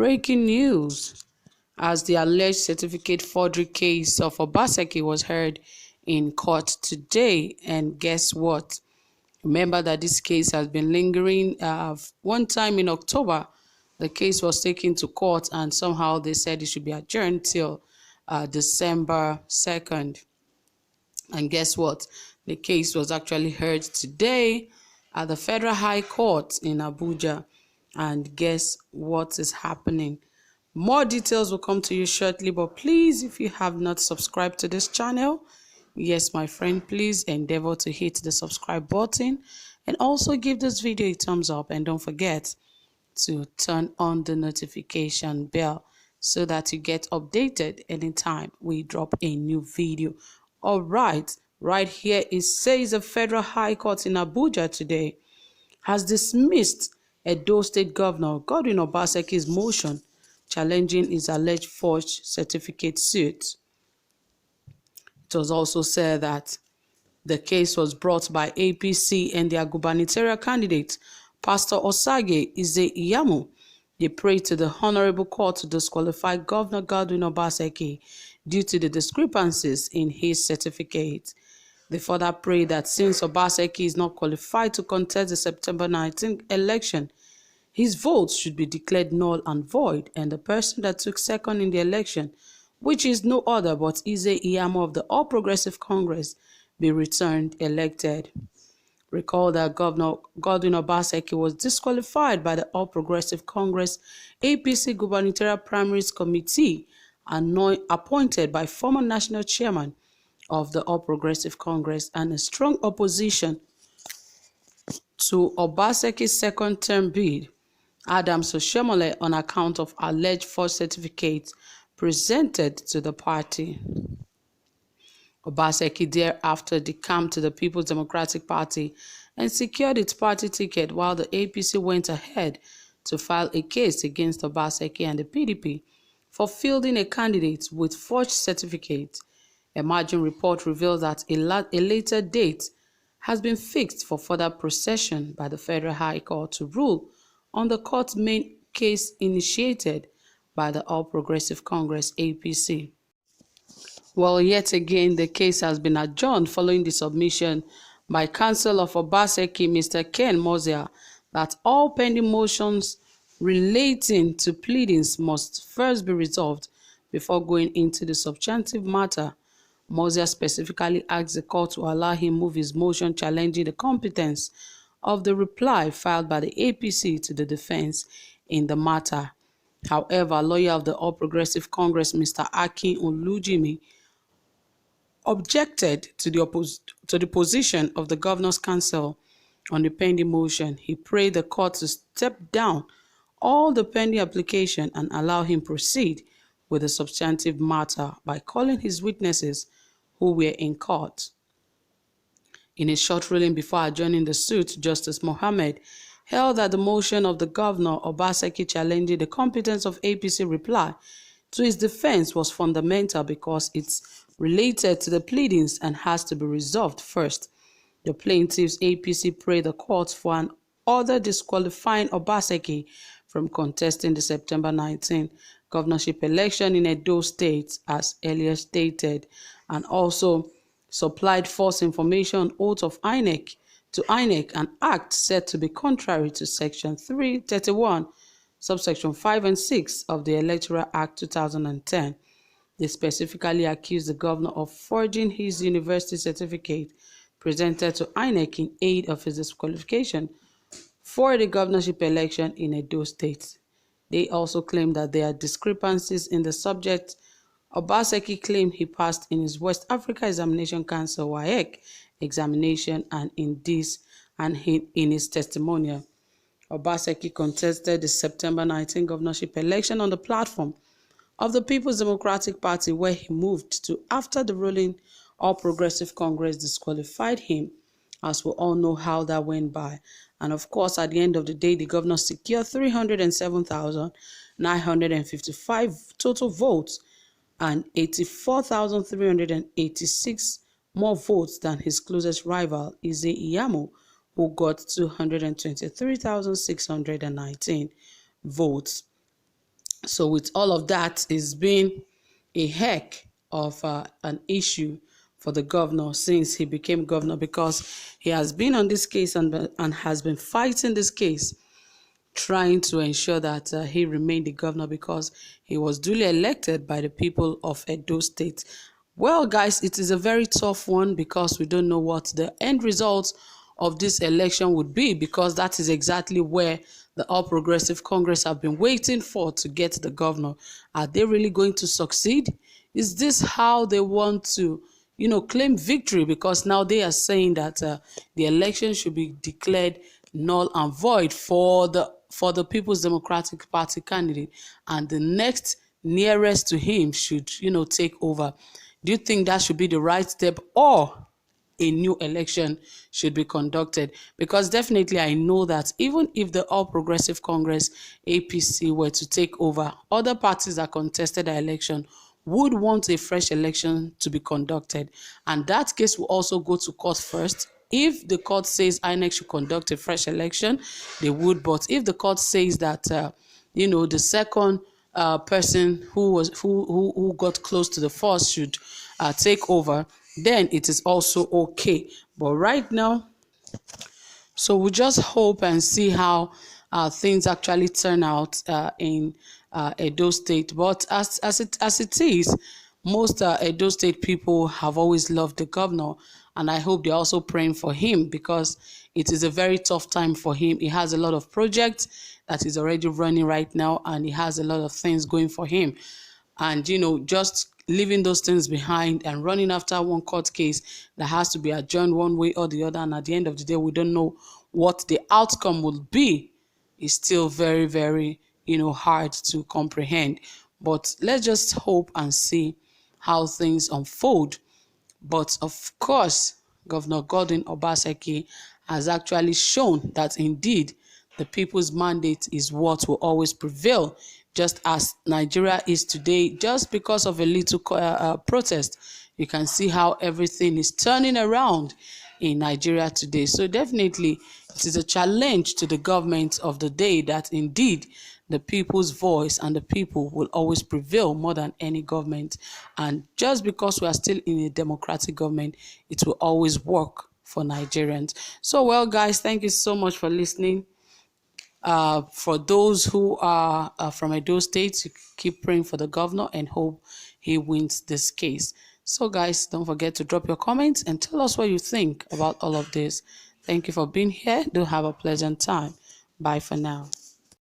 Breaking news as the alleged certificate forgery case of Obaseki was heard in court today. And guess what? Remember that this case has been lingering. One time in October, the case was taken to court and somehow they said it should be adjourned till December 2nd. And guess what? The case was actually heard today at the Federal High Court in Abuja. And guess what is happening? More details will come to you shortly, but please, if you have not subscribed to this channel, yes, my friend, please endeavor to hit the subscribe button and also give this video a thumbs up, and don't forget to turn on the notification bell so that you get updated anytime we drop a new video. All right here it says the Federal High Court in Abuja today has dismissed Edo State Governor Godwin Obaseki's motion challenging his alleged forged certificate suit. It was also said that the case was brought by APC and their gubernatorial candidate, Pastor Osage Ize-Iyamu. They prayed to the Honorable Court to disqualify Governor Godwin Obaseki due to the discrepancies in his certificate. They further prayed that since Obaseki is not qualified to contest the September 19th election, his votes should be declared null and void, and the person that took second in the election, which is no other but Ize-Iyamu of the All Progressive Congress, be returned elected. Recall that Governor Godwin Obaseki was disqualified by the All Progressive Congress APC Gubernatorial Primaries Committee and appointed by former national chairman of the All Progressive Congress and a strong opposition to Obaseki's second-term bid, Adams Oshiomhole, on account of alleged false certificates presented to the party. Obaseki thereafter decamped to the People's Democratic Party and secured its party ticket, while the APC went ahead to file a case against Obaseki and the PDP for fielding a candidate with forged certificates. A margin report reveals that a later date has been fixed for further procession by the Federal High Court to rule on the court's main case initiated by the All Progressive Congress APC. Well, yet again, the case has been adjourned following the submission by counsel of Obaseki, Mr. Ken Mozia, that all pending motions relating to pleadings must first be resolved before going into the substantive matter. Mozia specifically asked the court to allow him move his motion challenging the competence of the reply filed by the APC to the defense in the matter. However, a lawyer of the All Progressive Congress, Mr. Akin Olujimi, objected to the position of the Governor's Council on the pending motion. He prayed the court to step down all the pending application and allow him proceed with the substantive matter by calling his witnesses who were in court. In a short ruling before adjourning the suit, Justice Mohammed held that the motion of the Governor Obaseki challenging the competence of APC reply to his defense was fundamental because it's related to the pleadings and has to be resolved first. The plaintiffs APC prayed the court for an order disqualifying Obaseki from contesting the September 19 governorship election in Edo State as earlier stated, and also supplied false information on oath of INEC to INEC, an act said to be contrary to Section 331, subsection 5 and 6 of the Electoral Act 2010. They specifically accused the governor of forging his university certificate presented to INEC in aid of his disqualification for the governorship election in Edo State. They also claimed that there are discrepancies in the subject. Obaseki claimed he passed in his West Africa Examination Council (WAEC) examination and in his testimonial. Obaseki contested the September 19 governorship election on the platform of the People's Democratic Party, where he moved to after the ruling All Progressive Congress disqualified him, as we all know how that went by. And of course, at the end of the day, the governor secured 307,955 total votes and 84,386 more votes than his closest rival, Ize-Iyamu, who got 223,619 votes. So with all of that, it's been a heck of an issue for the governor since he became governor, because he has been on this case and has been fighting this case, trying to ensure that he remained the governor because he was duly elected by the people of Edo State. Well, guys, it is a very tough one because we don't know what the end result of this election would be, because that is exactly where the All Progressive Congress have been waiting for to get the governor. Are they really going to succeed? Is this how they want to, claim victory? Because now they are saying that the election should be declared null and void for the People's Democratic Party candidate, and the next nearest to him should, take over. Do you think that should be the right step, or a new election should be conducted? Because definitely I know that even if the All Progressive Congress, APC, were to take over, other parties that contested the election would want a fresh election to be conducted. And that case will also go to court first. If the court says INEC should conduct a fresh election, they would. But if the court says that, the second person who got close to the first should take over, then it is also okay. But right now, so we just hope and see how things actually turn out in Edo State. But as it is, most Edo State people have always loved the governor, and I hope they're also praying for him, because it is a very tough time for him. He has a lot of projects that is already running right now, and he has a lot of things going for him. And just leaving those things behind and running after one court case that has to be adjourned one way or the other, and at the end of the day we don't know what the outcome will be, is still very, very hard to comprehend. But let's just hope and see how things unfold. But of course, Governor Gordon Obaseki has actually shown that indeed the people's mandate is what will always prevail, just as Nigeria is today. Just because of a little protest, you can see how everything is turning around in Nigeria today. So definitely, it is a challenge to the government of the day that indeed the people's voice and the people will always prevail more than any government. And just because we are still in a democratic government, it will always work for Nigerians. So, well, guys, thank you so much for listening. For those who are from Edo State, you keep praying for the governor and hope he wins this case. So, guys, don't forget to drop your comments and tell us what you think about all of this. Thank you for being here. Do have a pleasant time. Bye for now.